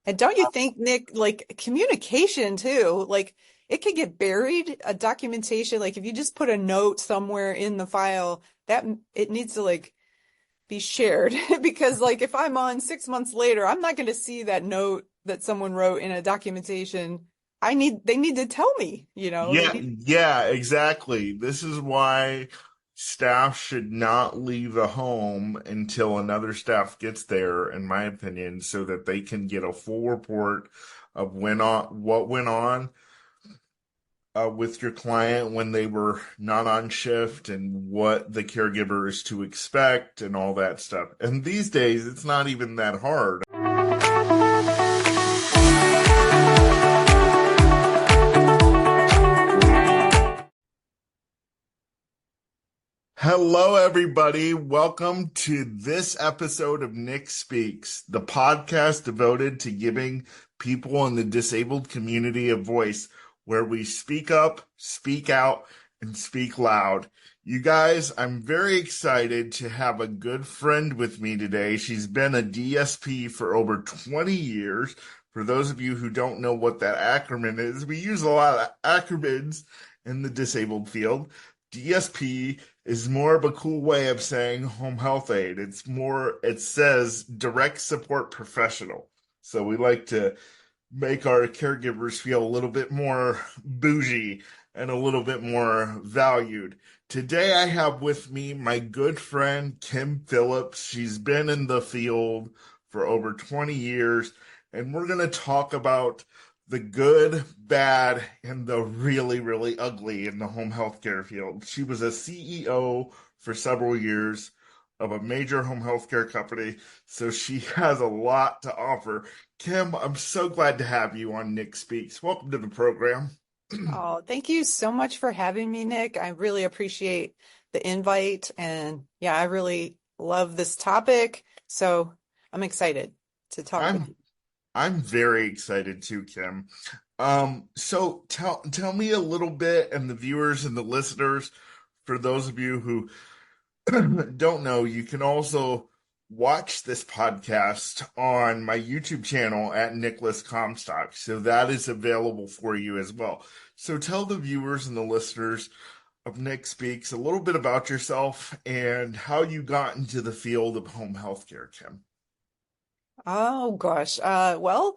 And don't you think, Nick, like communication too, like it could get buried, a documentation, like if you just put a note somewhere in the file, that it needs to like be shared because like if I'm on 6 months later, I'm not going to see that note that someone wrote in a documentation. They need to tell me, they Yeah, need. yeah, exactly. This is why staff should not leave a home until another staff gets there, in my opinion, so that they can get a full report of what went on with your client when they were not on shift and what the caregiver is to expect and all that stuff. And these days, it's not even that hard. Hello, everybody. Welcome to this episode of Nick Speaks, the podcast devoted to giving people in the disabled community a voice, where we speak up, speak out, and speak loud. You guys, I'm very excited to have a good friend with me today. She's been a DSP for over 20 years. For those of you who don't know what that acronym is, we use a lot of acronyms in the disabled field. DSP is more of a cool way of saying home health aide. It says direct support professional. So we like to make our caregivers feel a little bit more bougie and a little bit more valued. Today I have with me my good friend Kim Phillips. She's been in the field for over 20 years, and we're going to talk about the good, bad, and the really, really ugly in the home healthcare field. She was a CEO for several years of a major home healthcare company, so she has a lot to offer. Kim, I'm so glad to have you on Nick Speaks. Welcome to the program. Oh, thank you so much for having me, Nick. I really appreciate the invite. And yeah, I really love this topic. So I'm excited to talk with I'm you. I'm very excited too, Kim. So tell me a little bit, and the viewers and the listeners, for those of you who don't know, you can also watch this podcast on my YouTube channel at Nicolas Comstock. So that is available for you as well. So tell the viewers and the listeners of Nick Speaks a little bit about yourself and how you got into the field of home healthcare, Kim. Oh gosh. Well,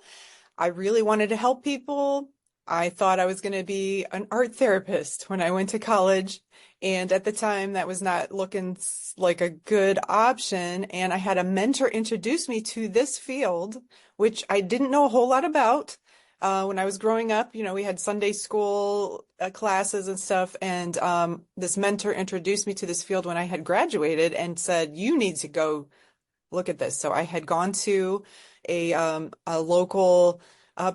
I really wanted to help people. I thought I was going to be an art therapist when I went to college. And at the time, that was not looking like a good option. And I had a mentor introduce me to this field, which I didn't know a whole lot about. When I was growing up, we had Sunday school classes and stuff. And this mentor introduced me to this field when I had graduated and said, you need to go look at this. So I had gone to a local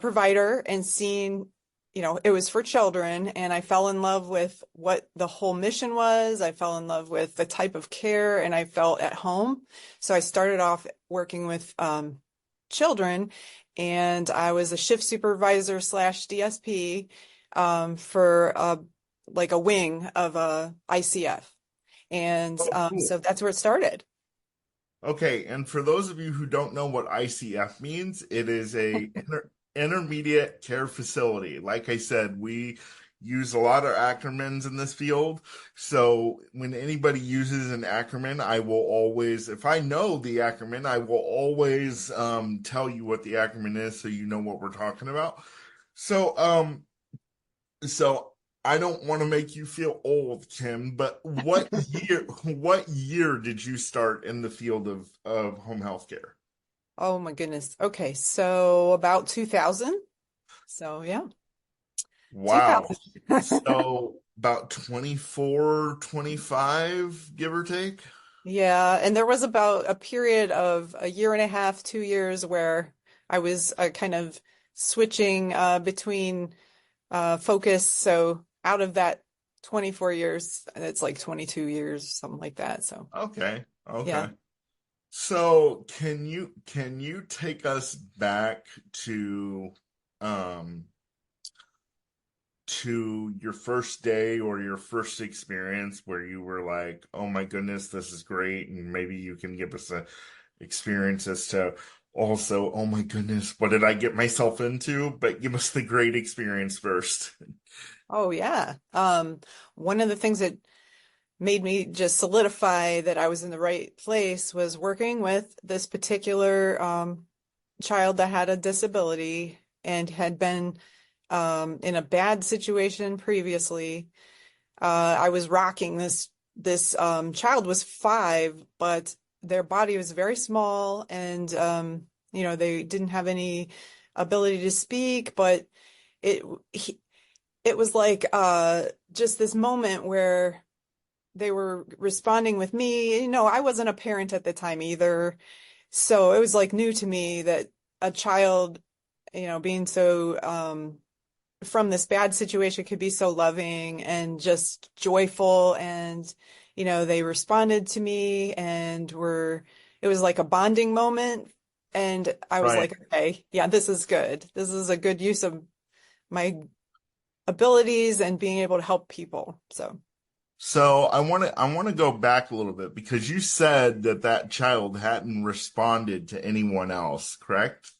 provider and seen, it was for children, and I fell in love with what the whole mission was. I fell in love with the type of care, and I felt at home. So I started off working with children, and I was a shift supervisor slash DSP for like a wing of ICF. And Oh, cool. so that's where it started. Okay, and for those of you who don't know what ICF means, it is a intermediate care facility. Like I said, we use a lot of acronyms in this field. So when anybody uses an acronym, I will always, if I know the acronym, I will always tell you what the acronym is so you know what we're talking about. So so I don't want to make you feel old, Kim, but what year did you start in the field of home health care? Oh my goodness. Okay, so about 2000. So yeah, Wow. 2000. So about 24, 25, give or take. Yeah, and there was about a period of a year and a half, 2 years where I was kind of switching between focus. So out of that 24 years, it's like 22 years, something like that. So Okay. yeah. Okay. So can you take us back um to your first day or your first experience where you were like, oh my goodness, this is great, and maybe you can give us a experience as to also, oh my goodness, what did I get myself into? But give us the great experience first. Oh yeah. One of the things that made me just solidify that I was in the right place was working with this particular child that had a disability and had been in a bad situation previously. I was rocking this child was 5, but their body was very small, and they didn't have any ability to speak, but it he, it was like just this moment where they were responding with me. I wasn't a parent at the time either, so it was like new to me that a child, being so from this bad situation could be so loving and just joyful. And they responded to me and were it was like a bonding moment. And I was Right. like, okay, yeah, this is good. This is a good use of my abilities and being able to help people. So So I want to go back a little bit because you said that that child hadn't responded to anyone else, correct?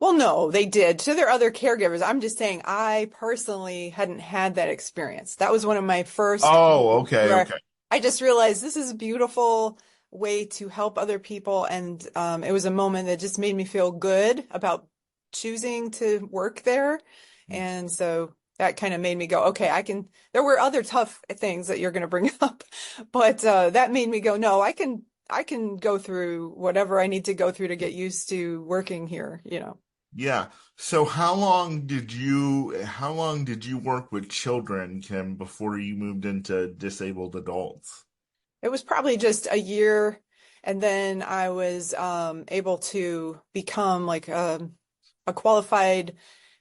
well, no, they did to their other caregivers. I'm just saying I personally hadn't had that experience. That was one of my first Oh, okay, where okay. I just realized this is a beautiful way to help other people. And it was a moment that just made me feel good about choosing to work there. And so that kind of made me go, okay, I can. There were other tough things that you're going to bring up, but that made me go, no, I can go through whatever I need to go through to get used to working here. Yeah. So how long did you work with children, Kim, before you moved into disabled adults? It was probably just a year, and then I was able to become like a qualified.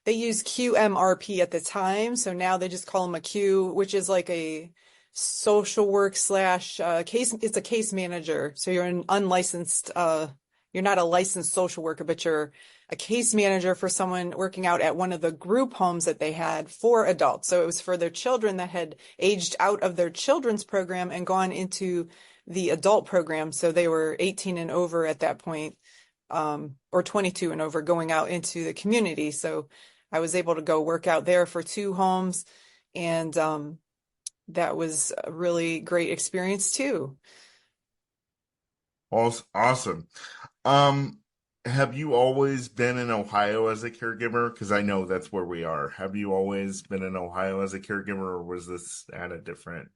They use QMRP at the time, so now they just call them a Q, which is like a social work slash case. It's a case manager, so you're an unlicensed. You're not a licensed social worker, but you're a case manager for someone working out at one of the group homes that they had for adults. So it was for their children that had aged out of their children's program and gone into the adult program. So they were 18 and over at that point, or 22 and over, going out into the community. So I was able to go work out there for 2 homes, and that was a really great experience too. Awesome. Um, have you always been in Ohio as a caregiver? Because I know that's where we are. Have you always been in Ohio as a caregiver, or was this in a No, different?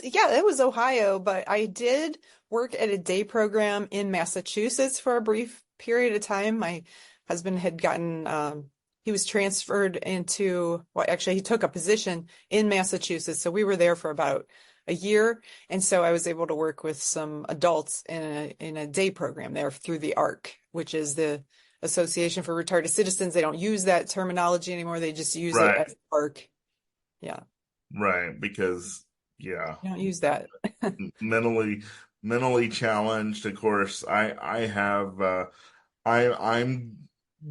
yeah, it was Ohio, but I did work at a day program in Massachusetts for a brief period of time. My husband had he was transferred well, actually, he took a position in Massachusetts. So we were there for about a year. And so I was able to work with some adults in a day program there through the ARC, which is the Association for Retarded Citizens. They don't use that terminology anymore. They just use it Right, as ARC. Yeah, right, because yeah, they don't use that. mentally mentally challenged. Of course, I have I'm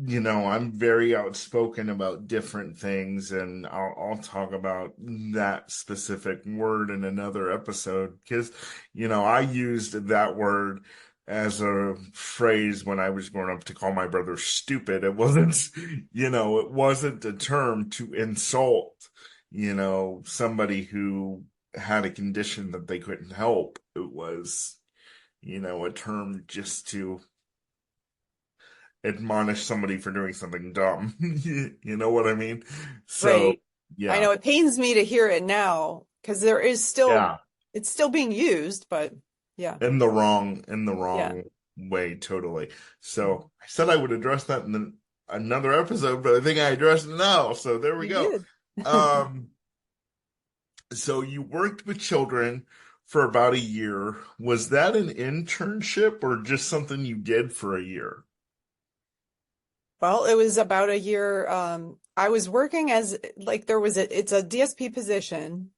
I'm very outspoken about different things, and I'll talk about that specific word in another episode because I used that word as a phrase when I was growing up to call my brother stupid. It wasn't it wasn't a term to insult somebody who had a condition that they couldn't help. It was a term just to admonish somebody for doing something dumb. You know what I mean? So, Right. I yeah. know it pains me to hear it now because Yeah. it's still being used, but yeah, In the wrong yeah, way, totally. So, I said I would address that in another episode, but I think I addressed it now. So, there we you go. did. Um, so you worked with children for about a year. Was that an internship or just something you did for a year? Well, it was about a year. I was working as like it's a DSP position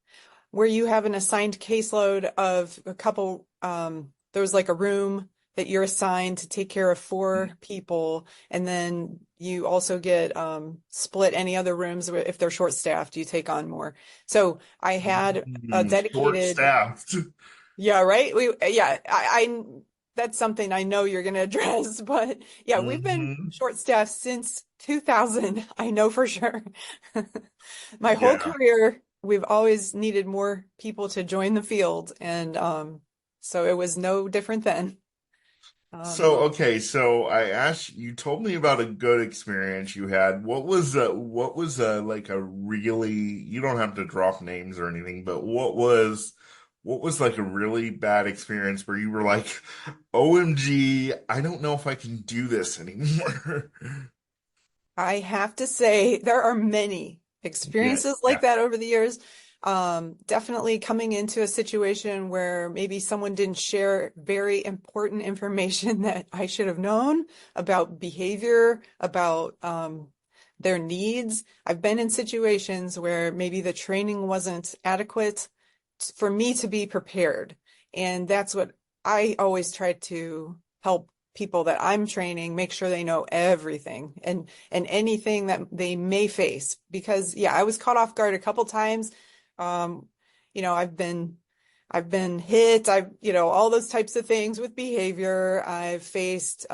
where you have an assigned caseload of a couple. There was like a room that you're assigned to take care of 4 people, and then you also get split any other rooms if they're short staffed. You take on more. So I had a dedicated. Short-staffed. Yeah, right. Yeah, that's something I know you're going to address. But yeah, we've been Hmm. short-staffed since 2000. I know for sure. My whole Yeah. career, we've always needed more people to join the field, and so it was no different then. Um, So, okay, so I asked, you told me about a good experience you had. What was like a really, you don't have to drop names or anything, but what was like a really bad experience where you were like, OMG, I don't know if I can do this anymore. I have to say, there are many Yeah, experiences like yeah, that over the years. Definitely coming into a situation where maybe someone didn't share very important information that I should have known about behavior, about their needs. I've been in situations where maybe the training wasn't adequate for me to be prepared. And that's what I always try to help people that I'm training make sure they know everything and anything that they may face. Because yeah, I was caught off guard a couple times. Um, I've been hit, all those types of things with behavior. I've faced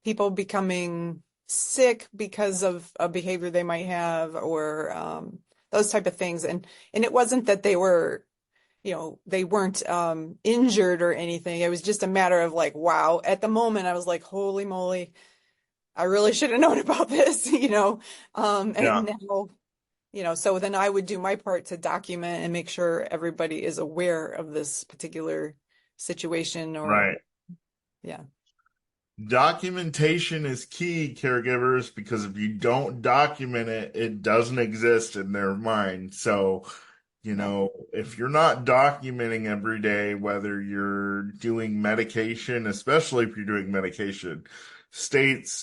people becoming sick because of a behavior they might have or those type of things. And it wasn't that they weren't injured or anything. It was just a matter of like, wow. At the moment, I was like, holy moly, I really should have known about this. yeah, And now, so then I would do my part to document and make sure everybody is aware of this particular situation or, right. yeah. Documentation is key, caregivers, because if you don't document it, it doesn't exist in their mind. So, Yeah. if you're not documenting every day, whether you're doing medication, especially if you're doing medication,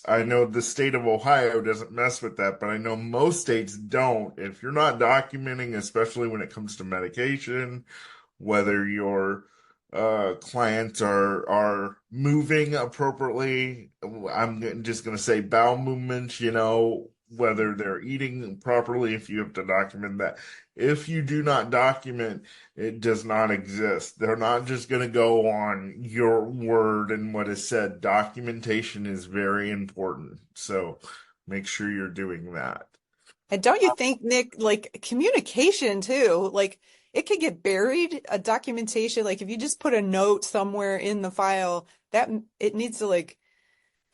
I know the state of Ohio doesn't mess with that, but I know most states don't. If you're not documenting, especially when it comes to medication, whether your clients are moving appropriately. I'm just going to say bowel movements, whether they're eating properly, if you have to document that. If you do not document, it does not exist. They're not just going to go on your word and what is said. Documentation is very important. So make sure you're doing that. And don't you think, Nick, like communication too, like it could get buried, a documentation, like if you just put a note somewhere in the file, that it needs to like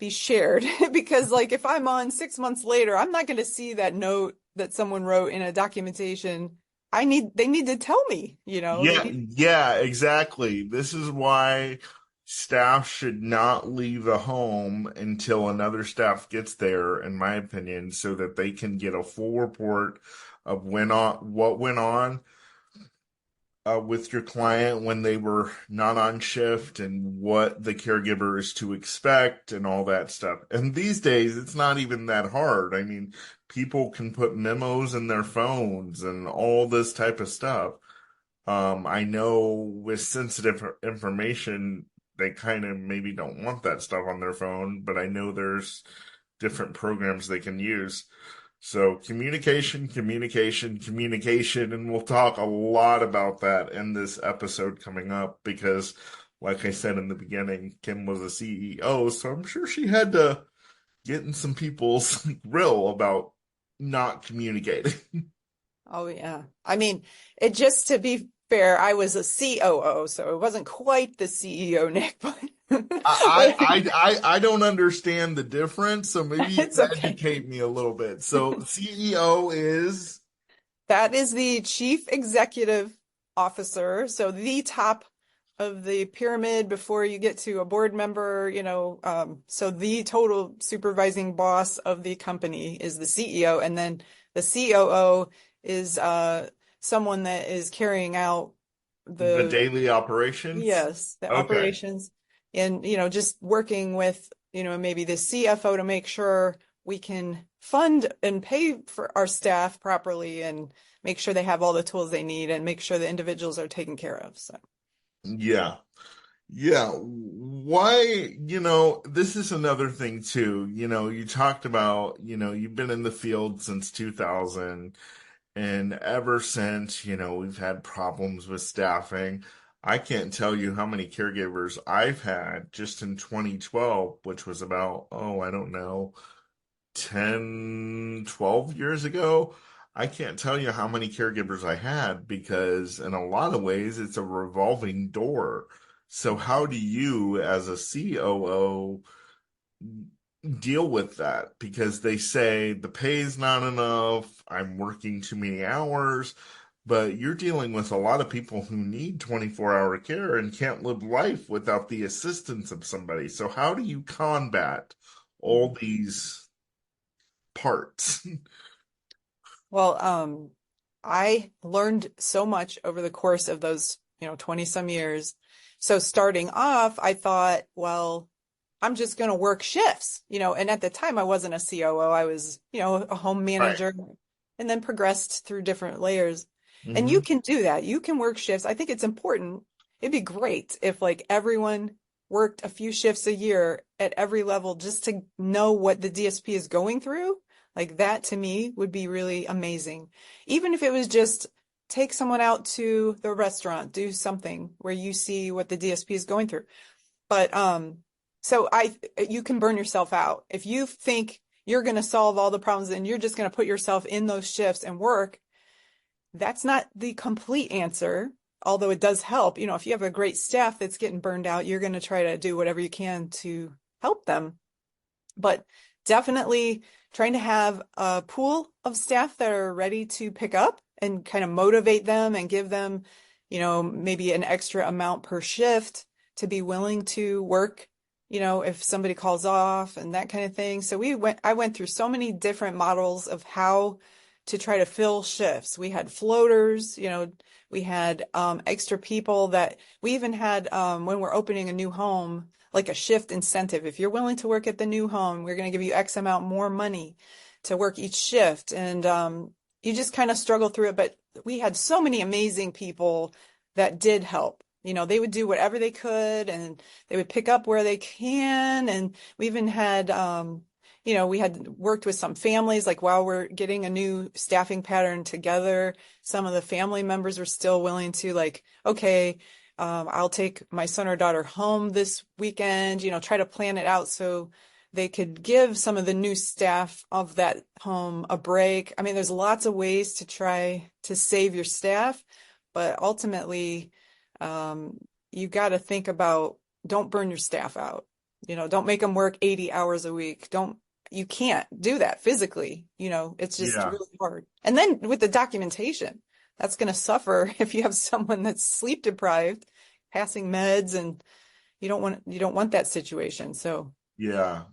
be shared because like if I'm on 6 months later, I'm not going to see that note that someone wrote in a documentation. They need to tell me, they Yeah, need, yeah, exactly. This is why staff should not leave the home until another staff gets there, in my opinion, so that they can get a full report of what went on with your client when they were not on shift and what the caregiver is to expect and all that stuff. And these days, it's not even that hard. I mean, people can put memos in their phones and all this type of stuff. I know with sensitive information, they kind of maybe don't want that stuff on their phone, but I know there's different programs they can use. So communication, communication, communication, and we'll talk a lot about that in this episode coming up because, like I said in the beginning, Kim was a CEO, so I'm sure she had to get in some people's grill about not communicating. oh yeah. I mean, it just to be fair, I was a COO, so it wasn't quite the CEO, Nick, but I, but I I don't understand the difference, so maybe you it's can okay. educate me a little bit. So CEO is That is the chief executive officer. So the top of the pyramid before you get to a board member. So the total supervising boss of the company is the CEO. And then the COO is someone that is carrying out the the, daily operations. yes, the Okay. operations and just working with maybe the CFO to make sure we can fund and pay for our staff properly and make sure they have all the tools they need and make sure the individuals are taken care of. So, Yeah. Yeah. Why, this is another thing too. You talked about, you've been in the field since 2000, and ever since, we've had problems with staffing. I can't tell you how many caregivers I've had just in 2012, which was about, oh, I don't know, 10, 12 years ago. I can't tell you how many caregivers I had because, in a lot of ways, it's a revolving door. So, how do you, as a COO, deal with that? Because they say the pay's not enough, I'm working too many hours, but you're dealing with a lot of people who need 24-hour care and can't live life without the assistance of somebody. So, how do you combat all these parts? Well, I learned so much over the course of those, 20 some years. So starting off, I thought, well, I'm just going to work shifts, and at the time I wasn't a COO. I was, a home Right. manager and then progressed through different layers. And you Hmm. can do that. You can work shifts. I think it's important. It'd be great if like everyone worked a few shifts a year at every level just to know what the DSP is going through. Like that to me would be really amazing. Even if it was just take someone out to the restaurant, do something where you see what the DSP is going through. But so you can burn yourself out. If you think you're going to solve all the problems and you're just going to put yourself in those shifts and work, that's not the complete answer. Although it does help. If you have a great staff that's getting burned out, you're going to try to do whatever you can to help them. But definitely trying to have a pool of staff that are ready to pick up and kind of motivate them and give them, maybe an extra amount per shift to be willing to work, if somebody calls off and that kind of thing. So I went through so many different models of how to try to fill shifts. We had floaters, we had extra people that we even had when we're opening a new home like a shift incentive. If you're willing to work at the new home, we're going to give you X amount more money to work each shift. And you just kind of struggle through it. But we had so many amazing people that did help. They would do whatever they could and they would pick up where they can. And we even had, we had worked with some families, like while we're getting a new staffing pattern together, some of the family members were still willing to like, okay, I'll take my son or daughter home this weekend, try to plan it out so they could give some of the new staff of that home a break. I mean, there's lots of ways to try to save your staff, but ultimately, you got to think about don't burn your staff out. Don't make them work 80 hours a week. You can't do that physically. It's just Yeah. really hard. And then with the documentation, that's going to suffer if you have someone that's sleep deprived, passing meds, and you don't want that situation. So Yeah.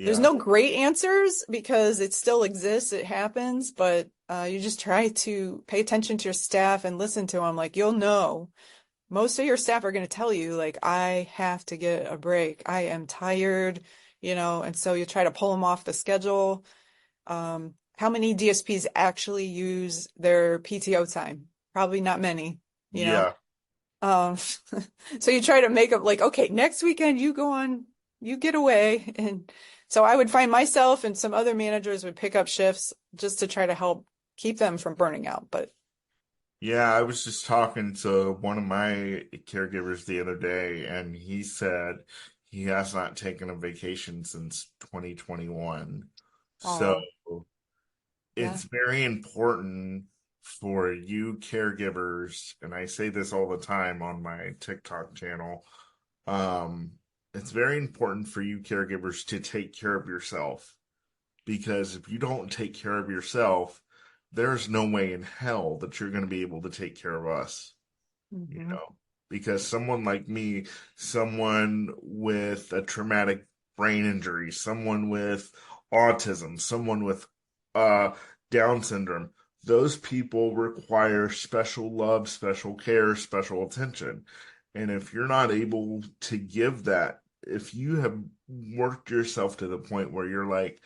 there's Yeah. no great answers because it still exists, it happens, but you just try to pay attention to your staff and listen to them. Like you'll know most of your staff are going to tell you, like, I have to get a break. I am tired, and so you try to pull them off the schedule. How many DSPs actually use their PTO time? Probably not many, you know. Yeah. Um, so you try to make up like, okay, next weekend you go on, you get away. And so I would find myself and some other managers would pick up shifts just to try to help keep them from burning out. But Yeah, I was just talking to one of my caregivers the other day, and he said he has not taken a vacation since 2021. So oh, yeah. it's very important for you caregivers, and I say this all the time on my TikTok channel. Um, it's very important for you caregivers to take care of yourself because if you don't take care of yourself, there's no way in hell that you're going to be able to take care of us, you Hmm. know, because someone like me, someone with a traumatic brain injury, someone with autism, someone with uh Down syndrome, those people require special love, special care, special attention. And if you're not able to give that, if you have worked yourself to the point where you're like,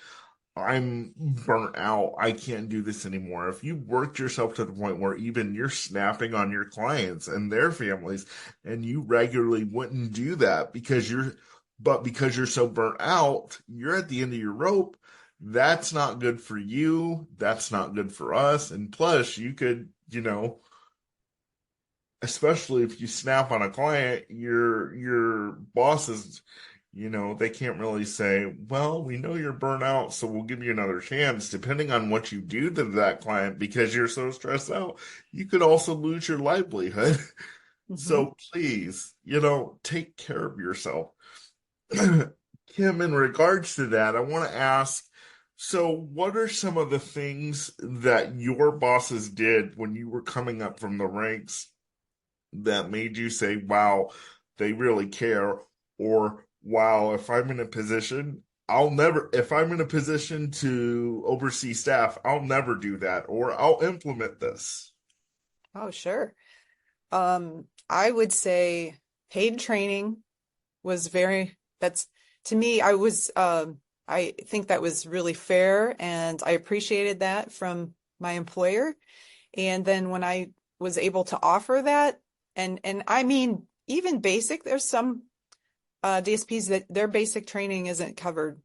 I'm burnt out. I can't do this anymore. If you worked yourself to the point where even you're snapping on your clients and their families, and you regularly wouldn't do that because you're so burnt out, you're at the end of your rope. That's not good for you. That's not good for us. And plus, you could, especially if you snap on a client, your bosses, they can't really say, well, we know you're burnt out, so we'll give you another chance, depending on what you do to that client, because you're so stressed out. You could also lose your livelihood. Hmm. So please, take care of yourself. Kim, in regards to that, I want to ask, so what are some of the things that your bosses did when you were coming up from the ranks that made you say, wow, they really care? Or, wow, if I'm in a position to oversee staff, I'll never do that, or I'll implement this. Oh, sure. I would say paid training was that's to me, I think that was really fair and I appreciated that from my employer. And then when I was able to offer that, and I mean, even basic, there's some DSPs that their basic training isn't covered,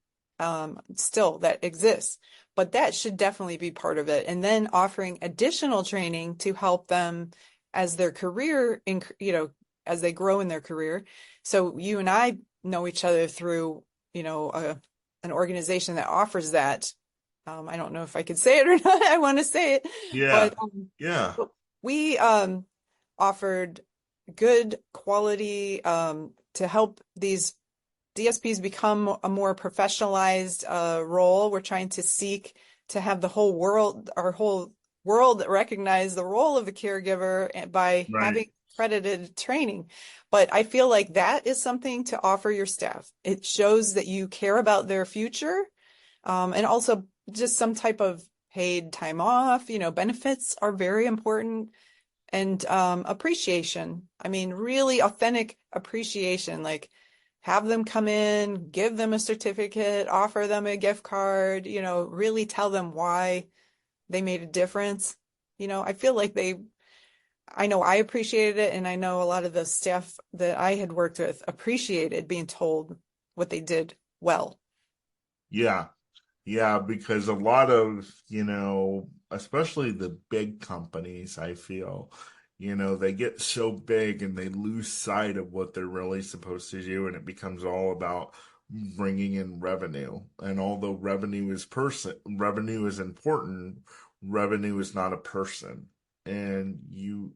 still that exists, but that should definitely be part of it. And then offering additional training to help them as their career, as they grow in their career. So you and I know each other through, an organization that offers that. I don't know if I could say it or not. I want to say it, Yeah. but Yeah. we offered good quality to help these DSPs become a more professionalized role. We're trying to seek to have our whole world recognize the role of a caregiver by Right. having accredited training. But I feel like that is something to offer your staff. It shows that you care about their future, and also just some type of paid time off. Benefits are very important and appreciation. I mean, really authentic appreciation. Like have them come in, give them a certificate, offer them a gift card, really tell them why they made a difference. I feel like I know I appreciated it, and I know a lot of the staff that I had worked with appreciated being told what they did well. Yeah. Yeah, because a lot of, especially the big companies, I feel, they get so big and they lose sight of what they're really supposed to do, and it becomes all about bringing in revenue. And although revenue is important, revenue is not a person. And you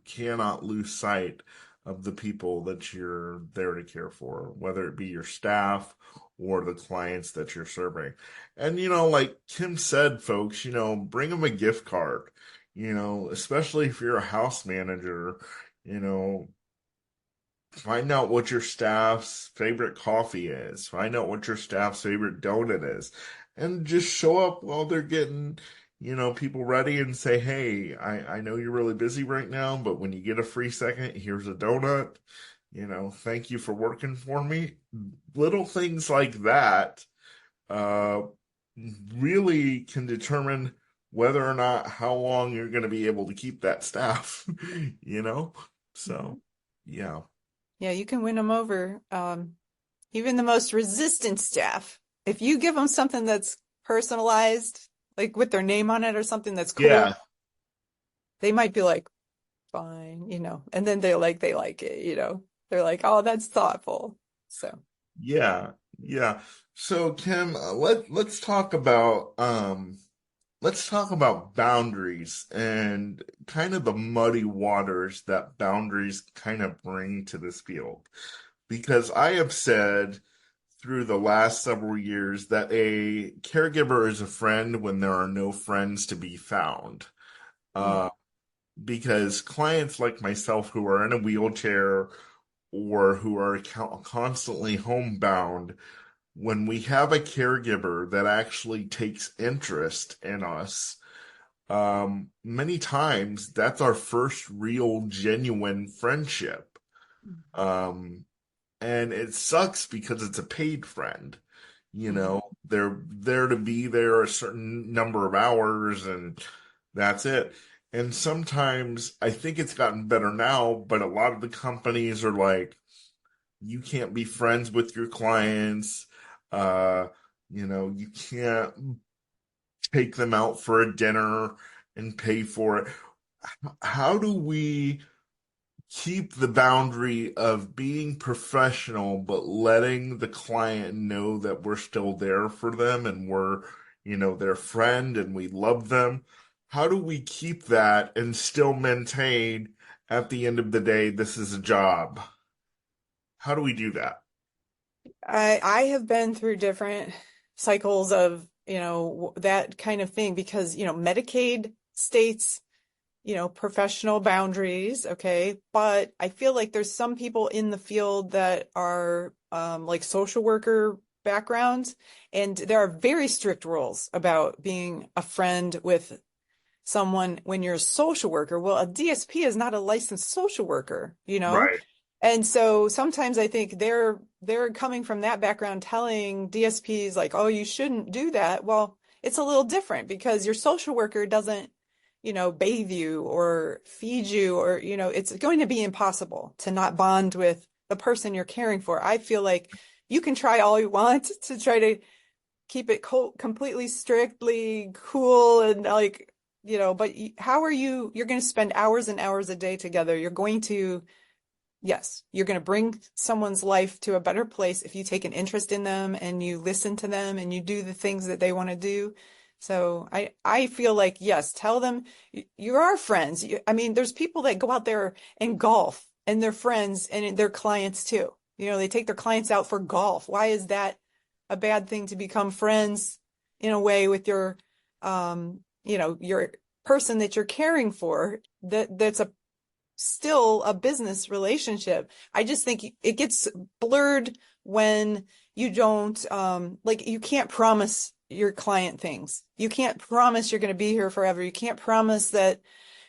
cannot lose sight of the people that you're there to care for, whether it be your staff or the clients that you're serving. And, like Kim said, folks, bring them a gift card, especially if you're a house manager, you know, find out what your staff's favorite coffee is, find out what your staff's favorite donut is, and just show up while they're getting, people ready and say, hey, I know you're really busy right now, but when you get a free second, here's a donut. Thank you for working for me. Little things like that uh, really can determine whether or not how long you're going to be able to keep that staff, you know? So, Mhm. yeah. Yeah, you can win them over. Even the most resistant staff, if you give them something that's personalized, like with their name on it or something that's cool, Yeah. they might be like, fine, and then they like it, they're like, oh, that's thoughtful. So, Yeah. Yeah. So, Kim, let's talk about boundaries and kind of the muddy waters that boundaries kind of bring to this field. Because I have said through the last several years that a caregiver is a friend when there are no friends to be found. mm, Uh, because clients like myself who are in a wheelchair or who are constantly homebound, when we have a caregiver that actually takes interest in us, many times that's our first real genuine friendship. Um, and it sucks because it's a paid friend. mhm, They're there to be there a certain number of hours and that's it. And sometimes I think it's gotten better now, but a lot of the companies are like, you can't be friends with your clients. Uh, you can't take them out for a dinner and pay for it. How do we keep the boundary of being professional, but letting the client know that we're still there for them and we're, their friend and we love them? How do we keep that and still maintain at the end of the day, this is a job? How do we do that? I have been through different cycles of, that kind of thing because, Medicaid states, professional boundaries, okay? But I feel like there's some people in the field that are like social worker backgrounds, and there are very strict rules about being a friend with someone when you're a social worker. Well, a DSP is not a licensed social worker, Right. And so sometimes I think they're coming from that background telling DSPs like, "Oh, you shouldn't do that." Well, it's a little different because your social worker doesn't, bathe you or feed you or, it's going to be impossible to not bond with the person you're caring for. I feel like you can try all you want to try to keep it completely strictly cool and like, but how are you're going to spend hours and hours a day together. You're going to Yes, you're going to bring someone's life to a better place if you take an interest in them and you listen to them and you do the things that they want to do. So I feel like, yes, tell them you're our friends. I mean, there's people that go out there and golf and they're friends and they're clients too. They take their clients out for golf. Why is that a bad thing to become friends in a way with your person that you're caring for that's still a business relationship. I just think it gets blurred when you don't like you can't promise your client things. You can't promise you're going to be here forever. You can't promise that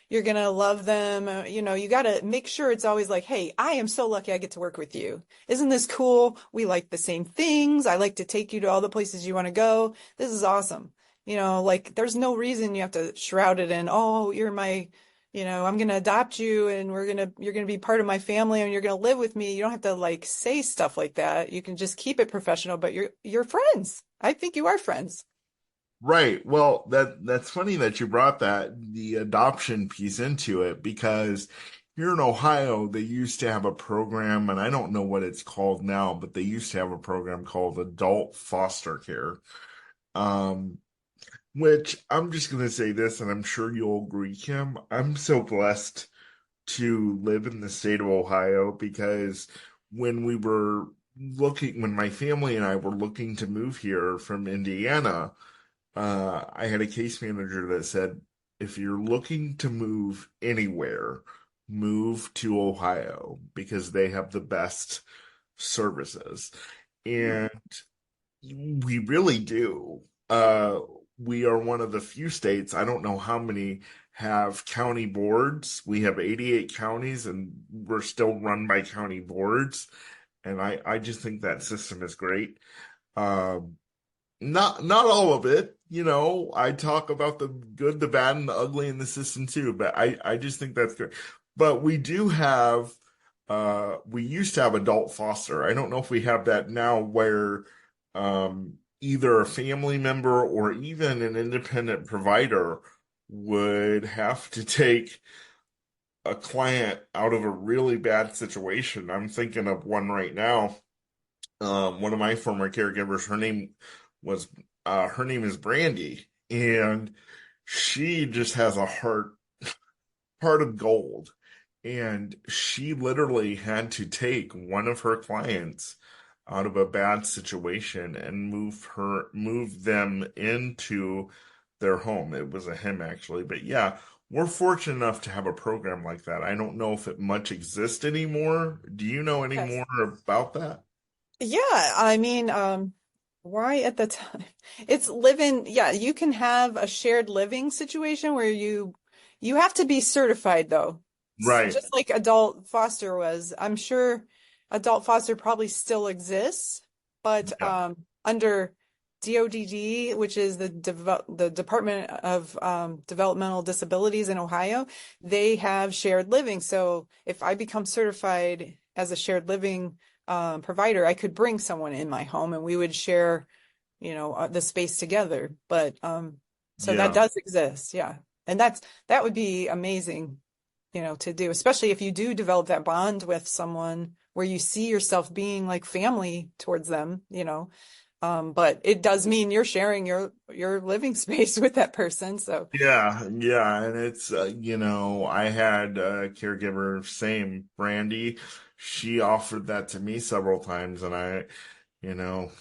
you're going to love them. You got to make sure it's always like, "Hey, I am so lucky I get to work with you. Isn't this cool? We like the same things. I like to take you to all the places you want to go. This is awesome." Like there's no reason you have to shroud it in, "Oh, you're my I'm going to adopt you and you're going to be part of my family and you're going to live with me." You don't have to like say stuff like that. You can just keep it professional, but you're friends. I think you are friends. Right. Well, that's funny that you brought the adoption piece into it because here in Ohio they used to have a program, and I don't know what it's called now, but they used to have a program called adult foster care. Um, which I'm just gonna say this, and I'm sure you'll agree, Kim. I'm so blessed to live in the state of Ohio because when my family and I were looking to move here from Indiana, I had a case manager that said, if you're looking to move anywhere, move to Ohio because they have the best services. And we really do. We are one of the few states, I don't know how many have county boards. We have 88 counties and we're still run by county boards. And I just think that system is great. Um, not all of it, I talk about the good, the bad, and the ugly in the system too, but I just think that's good. But we used to have adult foster. I don't know if we have that now where either a family member or even an independent provider would have to take a client out of a really bad situation. I'm thinking of one right now. One of my former caregivers, was her name is Brandy, and she just has a heart of gold. And she literally had to take one of her clients out of a bad situation and move them into their home. It was a him actually, but yeah, we're fortunate enough to have a program like that. I don't know if it much exists anymore. Do you know any Yes. more about that? Yeah, I mean, why at the time? It's living, yeah, you can have a shared living situation where you have to be certified though. Right. Just like adult foster was. I'm sure adult foster probably still exists, but Yeah. under DODD, which is the Department of Developmental Disabilities in Ohio, they have shared living. So if I become certified as a shared living provider, I could bring someone in my home and we would share, the space together. But so that Yeah. does exist, yeah. And that would be amazing, to do, especially if you do develop that bond with someone where you see yourself being like family towards them. But it does mean you're sharing your living space with that person. So, Yeah, yeah, and it's I had a caregiver, same Brandy. She offered that to me several times, and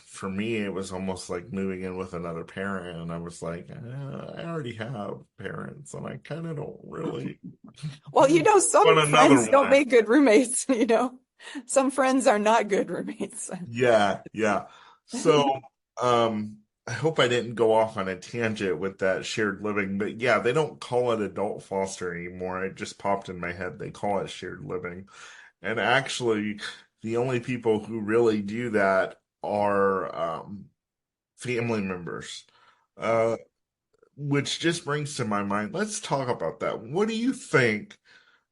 for me, it was almost like moving in with another parent, and I was like, I already have parents, and I kind of don't really well, some want another friends don't one. make good roommates. Some friends are not good roommates. Yeah, yeah. So, I hope I didn't go off on a tangent with that shared living, but yeah, they don't call it adult foster anymore. It just popped in my head. They call it shared living. And actually, the only people who really do that are family members. Uh, which just brings to my mind, let's talk about that. What do you think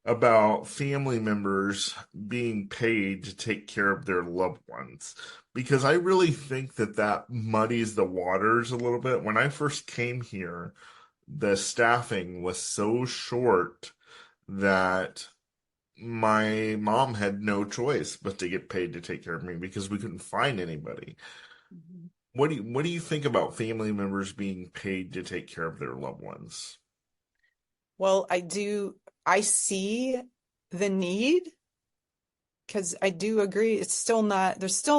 about family members being paid to take care of their loved ones? Because I really think that that muddies the waters a little bit. When I first came here, the staffing was so short that my mom had no choice but to get paid to take care of me because we couldn't find anybody. What do you think about family members being paid to take care of their loved ones? Well, I see the need because I do agree there's still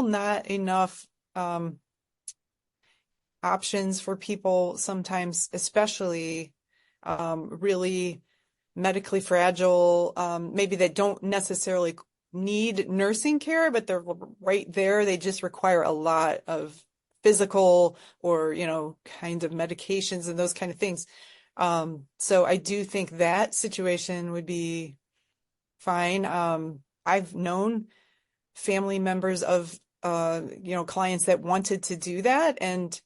not enough um, options for people sometimes, especially really medically fragile, maybe they don't necessarily need nursing care, but they're right there. They just require a lot of physical or, kind of medications and those kind of things. So I do think that situation would be fine. I've known family members of clients that wanted to do that, and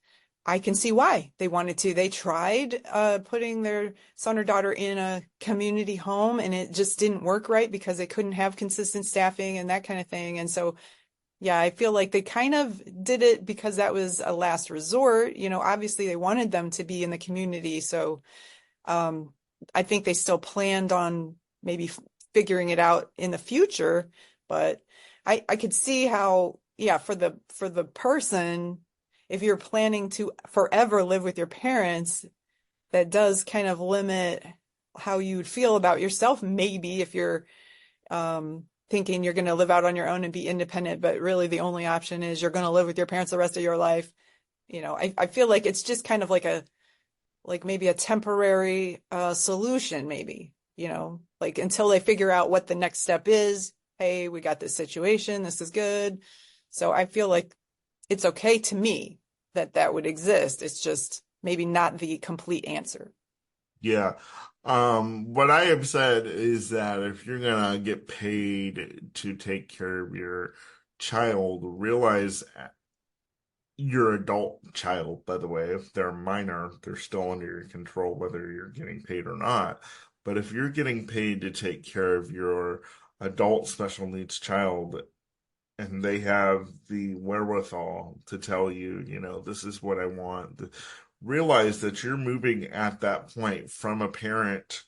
I can see why they wanted to. They tried putting their son or daughter in a community home, and it just didn't work right because they couldn't have consistent staffing and that kind of thing. And so, yeah, I feel like they kind of did it because that was a last resort. Obviously they wanted them to be in the community, so um, I think they still planned on maybe figuring it out in the future, but I could see how, yeah, for the person, if you're planning to forever live with your parents, that does kind of limit how you would feel about yourself, maybe if you're thinking you're going to live out on your own and be independent, but really the only option is you're going to live with your parents the rest of your life. I feel like it's just kind of like maybe a temporary solution, maybe, like until they figure out what the next step is. Hey, we got this situation. This is good. So I feel like it's okay to me that that would exist. It's just maybe not the complete answer. Yeah. What I have said is that if you're gonna get paid to take care of your child, realize your adult child, by the way, if they're minor, they're still under your control, whether you're getting paid or not. But if you're getting paid to take care of your adult special needs child, and they have the wherewithal to tell you, this is what I want, realize that you're moving at that point from a parent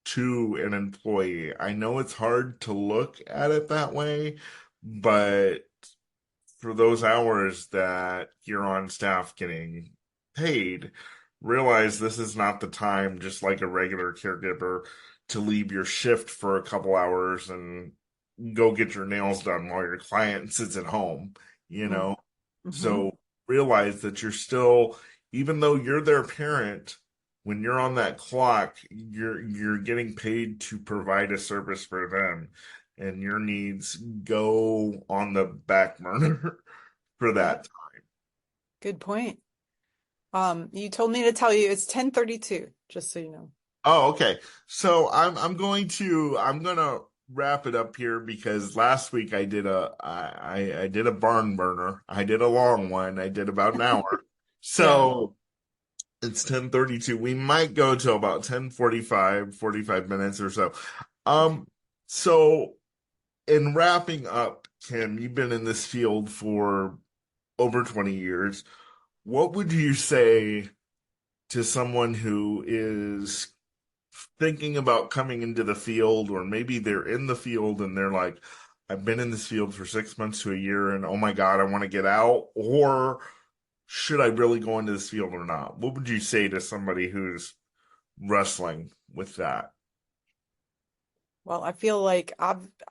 to an employee. I know it's hard to look at it that way, but for those hours that you're on staff getting paid, realize this is not the time, just like a regular caregiver, to leave your shift for a couple hours and go get your nails done while your client sits at home, you know? Mm-hmm. So realize that you're still, even though you're their parent, when you're on that clock, you're getting paid to provide a service for them, and your needs go on the back burner for Yeah, that. good point. You told me to tell you it's 10:32, just so you know. Oh, okay. So I'm gonna wrap it up here because last week I did a barn burner. I did a long one. I did about an hour. Yeah. So it's 10:32. We might go to about 10:45, 45 minutes or so. Um, so in wrapping up, Kim, you've been in this field for over 20 years. What would you say to someone who is thinking about coming into the field, or maybe they're in the field and they're like, I've been in this field for 6 months to a year and oh my God, I want to get out? Or should I really go into this field or not? What would you say to somebody who's wrestling with that? Well, I feel like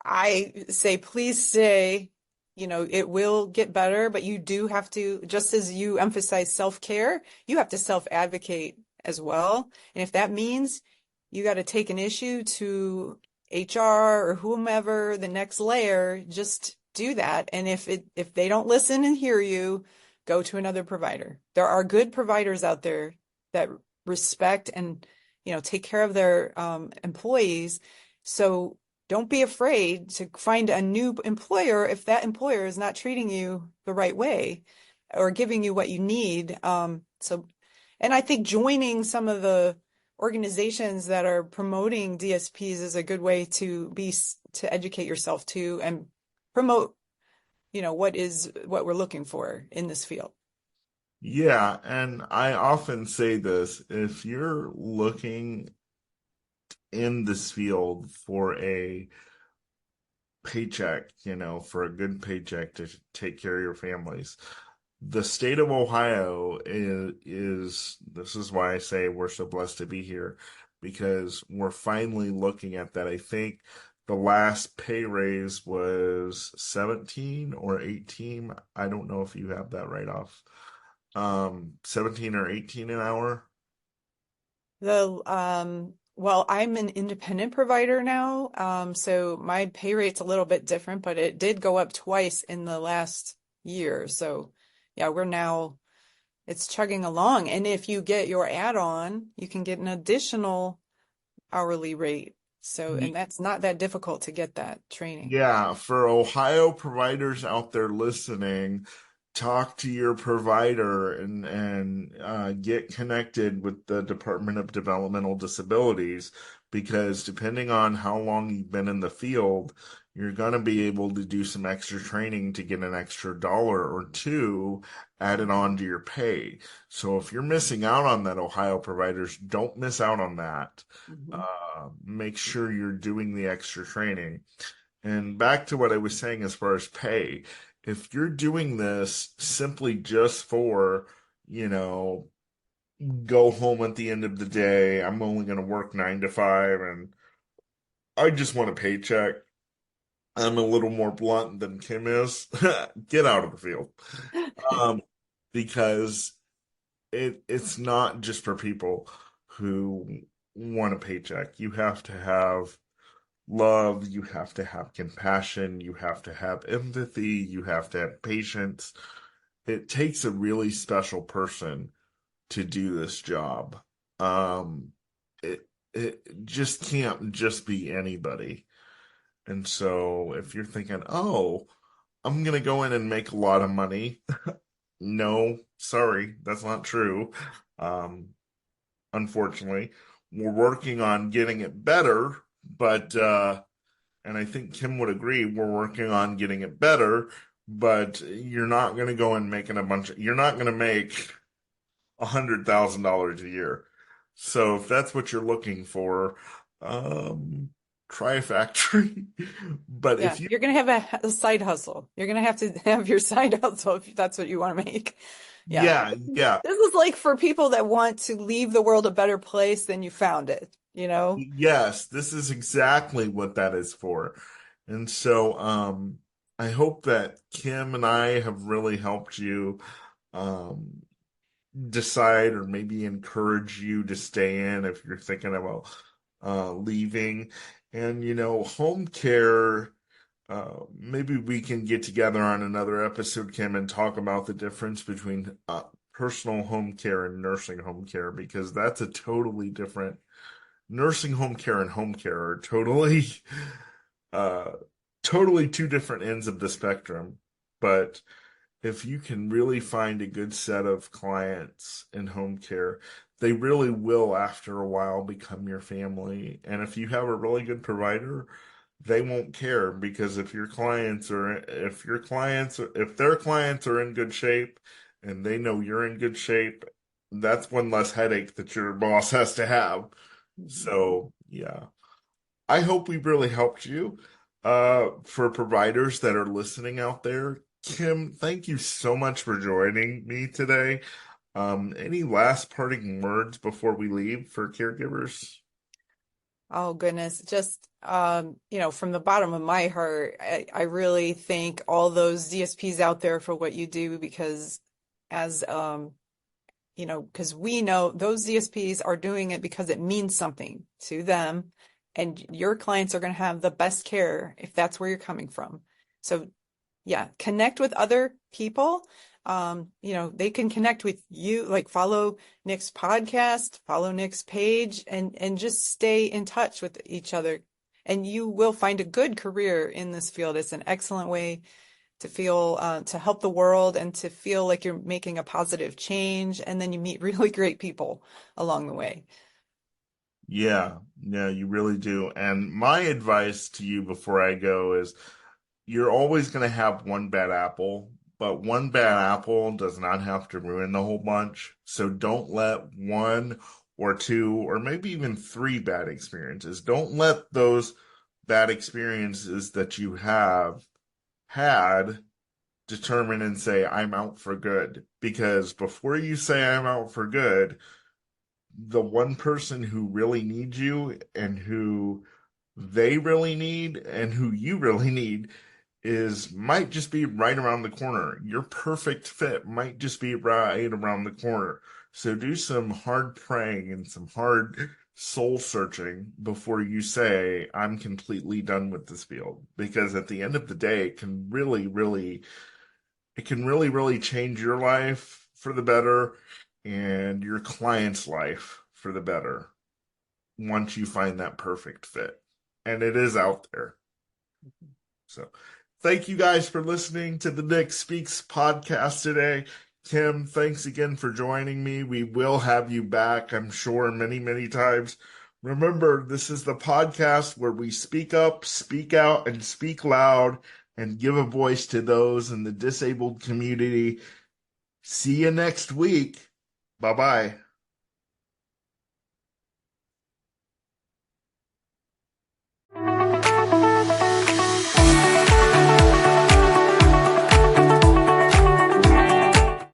I say, please stay. You know, it will get better, but you do have to, just as you emphasize self-care, you have to self-advocate as well. And if that means you got to take an issue to HR or whomever, the next layer, just do that. And if they don't listen and hear you, go to another provider. There are good providers out there that respect and, take care of their employees. So don't be afraid to find a new employer if that employer is not treating you the right way or giving you what you need. And I think joining some of the organizations that are promoting DSPs is a good way to educate yourself too and promote, what we're looking for in this field. Yeah, and I often say this, if you're looking in this field for a paycheck, for a good paycheck to take care of your families, the state of Ohio is this is why I say we're so blessed to be here, because we're finally looking at that. I think the last pay raise was 17 or 18. I don't know if you have that right off. 17 or 18 an hour. Well, I'm an independent provider now, so my pay rate's a little bit different, but it did go up twice in the last year. So yeah, it's chugging along. And if you get your add-on, you can get an additional hourly rate. So, and that's not that difficult to get that training. Yeah, for Ohio providers out there listening, talk to your provider and get connected with the Department of Developmental Disabilities, because depending on how long you've been in the field, you're going to be able to do some extra training to get an extra dollar or two added on to your pay. So if you're missing out on that, Ohio providers, don't miss out on that. Mhm. Make sure you're doing the extra training. And back to what I was saying as far as pay, if you're doing this simply just for, you know, go home at the end of the day, I'm only going to work 9 to 5 and I just want a paycheck. I'm a little more blunt than Kim is. Get out of the field. Um, because it's not just for people who want a paycheck. You have to have love, you have to have compassion, you have to have empathy, you have to have patience. It takes a really special person to do this job. Um, it just can't just be anybody. And so if you're thinking, oh, I'm gonna go in and make a lot of money, no, sorry, that's not true. Um, Unfortunately, we're working on getting it better, but and I think Kim would agree, we're working on getting it better, but you're not going to go and making you're not going to make $100,000 a year. So if that's what you're looking for, um, try a factory. But Yeah, if you, you're going to have a side hustle. You're going to have to have your side hustle if that's what you want to make. Yeah. yeah, yeah, This is like for people that want to leave the world a better place than you found it, you know? yes, this is exactly what that is for. And so, I hope that Kim and I have really helped you, um, decide or maybe encourage you to stay in if you're thinking about leaving. And home care, maybe we can get together on another episode, Kim, and talk about the difference between personal home care and nursing home care, because that's a totally different. Nursing home care and home care are uh totally two different ends of the spectrum. But if you can really find a good set of clients in home care, they really will, after a while, become your family. And if you have a really good provider, they won't care, because if their clients are in good shape and they know you're in good shape, that's one less headache that your boss has to have. So, yeah. I hope we really helped you. For providers that are listening out there, Kim, thank you so much for joining me today. Any last parting words before we leave for caregivers? Oh goodness, just from the bottom of my heart, I really thank all those DSPs out there for what you do because as because we know those DSPs are doing it because it means something to them, and your clients are going to have the best care if that's where you're coming from. So yeah, connect with other people. They can connect with you, like follow Nick's podcast, follow Nick's page, and just stay in touch with each other. And you will find a good career in this field. It's an excellent way to feel, to help the world and to feel like you're making a positive change. And then you meet really great people along the way. Yeah, yeah, you really do. And my advice to you before I go is you're always going to have one bad apple, but one bad apple does not have to ruin the whole bunch. So don't let one or two or maybe even three bad experiences, don't let those bad experiences that you have had determine and say, I'm out for good. Because before you say I'm out for good, the one person who really needs you and who they really need and who you really need is might just be right around the corner. Your perfect fit might just be right around the corner. So do some hard praying and some hard soul searching before you say, I'm completely done with this field. Because at the end of the day, it can really, really change your life for the better and your client's life for the better once you find that perfect fit. And it is out there. So thank you guys for listening to the Nick Speaks podcast today. Kim, thanks again for joining me. We will have you back, I'm sure, many, many times. Remember, this is the podcast where we speak up, speak out, and speak loud and give a voice to those in the disabled community. See you next week. Bye bye.